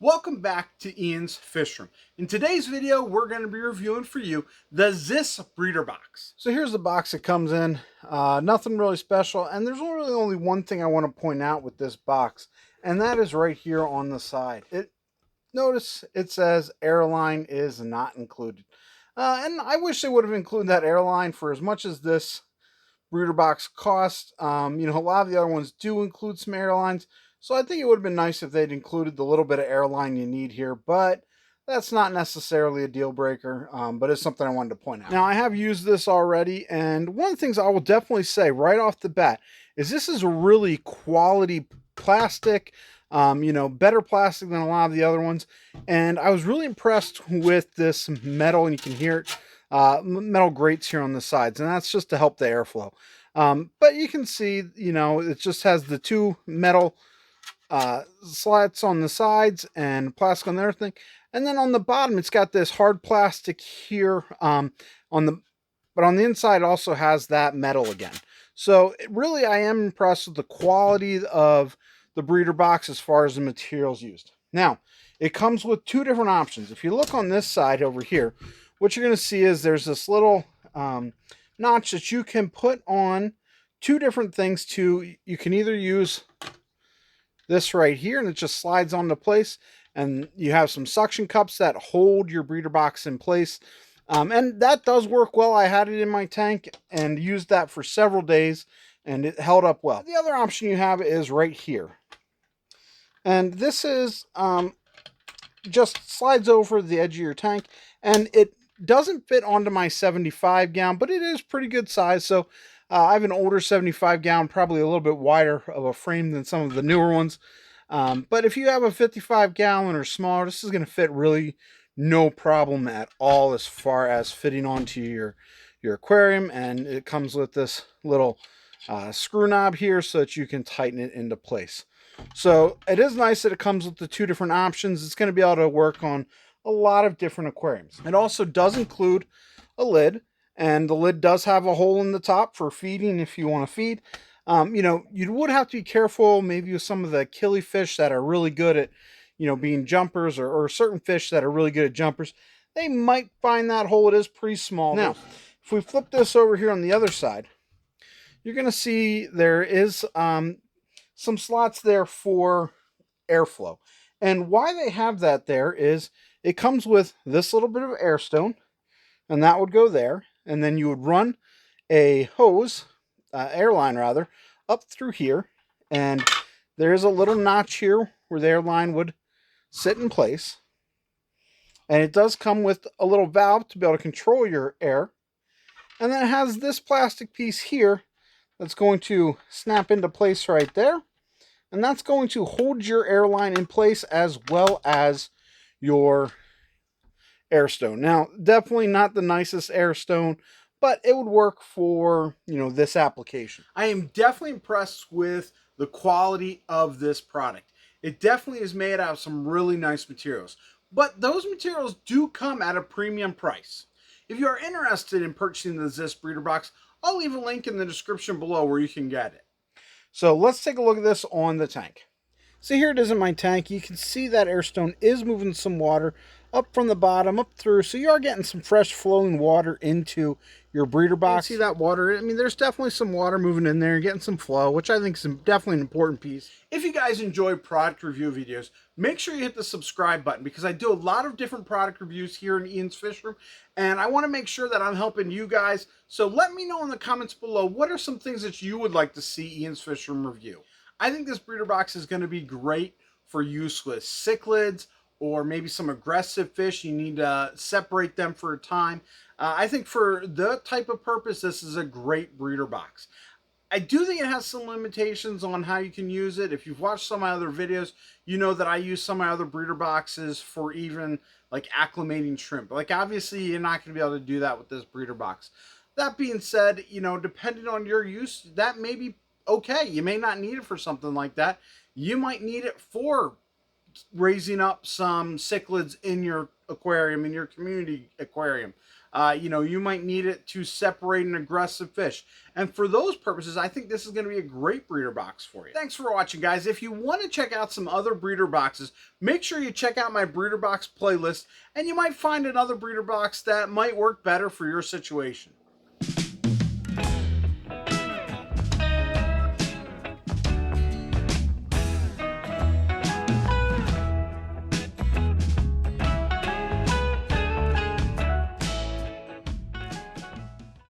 Welcome back to Ian's Fish Room. In today's video, we're going to be reviewing for you the Ziss Breeder Box. So here's the box it comes in. Nothing really special, and there's really only one thing I want to point out with this box, and that is right here on the side. Notice it says airline is not included. And I wish they would have included that airline for as much as this breeder box cost. A lot of the other ones do include some airlines, so I think it would have been nice if they'd included the little bit of airline you need here, but that's not necessarily a deal breaker, but it's something I wanted to point out. Now, I have used this already, and one of the things I will definitely say right off the bat is this is a really quality plastic, better plastic than a lot of the other ones, and I was really impressed with this metal, and you can hear it, metal grates here on the sides, and that's just to help the airflow. But you can see, it just has the two metal slats on the sides and plastic on the other thing, and then on the bottom it's got this hard plastic here but on the inside it also has that metal again. So really I am impressed with the quality of the breeder box as far as the materials used. Now it comes with two different options. If you look on this side over here, what you're going to see is there's this little notch that you can put on two different things. You can either use this right here, and it just slides onto place, and you have some suction cups that hold your breeder box in place, and that does work well. I had it in my tank and used that for several days, and it held up well. The other option you have is right here, and this is just slides over the edge of your tank, and it doesn't fit onto my 75 gallon, but it is pretty good size. So I have an older 75 gallon, probably a little bit wider of a frame than some of the newer ones. But if you have a 55 gallon or smaller, this is going to fit really no problem at all as far as fitting onto your aquarium. And it comes with this little screw knob here so that you can tighten it into place. So it is nice that it comes with the two different options. It's going to be able to work on a lot of different aquariums. It also does include a lid. And the lid does have a hole in the top for feeding if you want to feed. You would have to be careful maybe with some of the killifish that are really good at, being jumpers, or certain fish that are really good at jumpers. They might find that hole. It is pretty small. Now, if we flip this over here on the other side, you're going to see there is some slots there for airflow. And why they have that there is it comes with this little bit of air stone, and that would go there. And then you would run a hose, airline rather, up through here. And there's a little notch here where the airline would sit in place. And it does come with a little valve to be able to control your air. And then it has this plastic piece here that's going to snap into place right there. And that's going to hold your airline in place as well as your air stone. Now, definitely not the nicest air stone, but it would work for, this application. I am definitely impressed with the quality of this product. It definitely is made out of some really nice materials, but those materials do come at a premium price. If you are interested in purchasing the Ziss Breeder Box, I'll leave a link in the description below where you can get it. So let's take a look at this on the tank. So here it is in my tank. You can see that air stone is moving some water up from the bottom, up through. So you are getting some fresh flowing water into your breeder box. You see that water? I mean, there's definitely some water moving in there, getting some flow, which I think is definitely an important piece. If you guys enjoy product review videos, make sure you hit the subscribe button, because I do a lot of different product reviews here in Ian's Fish Room, and I want to make sure that I'm helping you guys. So let me know in the comments below, what are some things that you would like to see Ian's Fish Room review? I think this breeder box is going to be great for use with cichlids, or maybe some aggressive fish. You need to separate them for a time. I think for the type of purpose, this is a great breeder box. I do think it has some limitations on how you can use it. If you've watched some of my other videos, you know that I use some of my other breeder boxes for even like acclimating shrimp. Like obviously you're not going to be able to do that with this breeder box. That being said, depending on your use, that may be okay. You may not need it for something like that. You might need it for raising up some cichlids in your aquarium, in your community aquarium. You know, you might need it to separate an aggressive fish. And for those purposes, I think this is going to be a great breeder box for you. Thanks for watching, guys. If you want to check out some other breeder boxes, make sure you check out my breeder box playlist, and you might find another breeder box that might work better for your situation.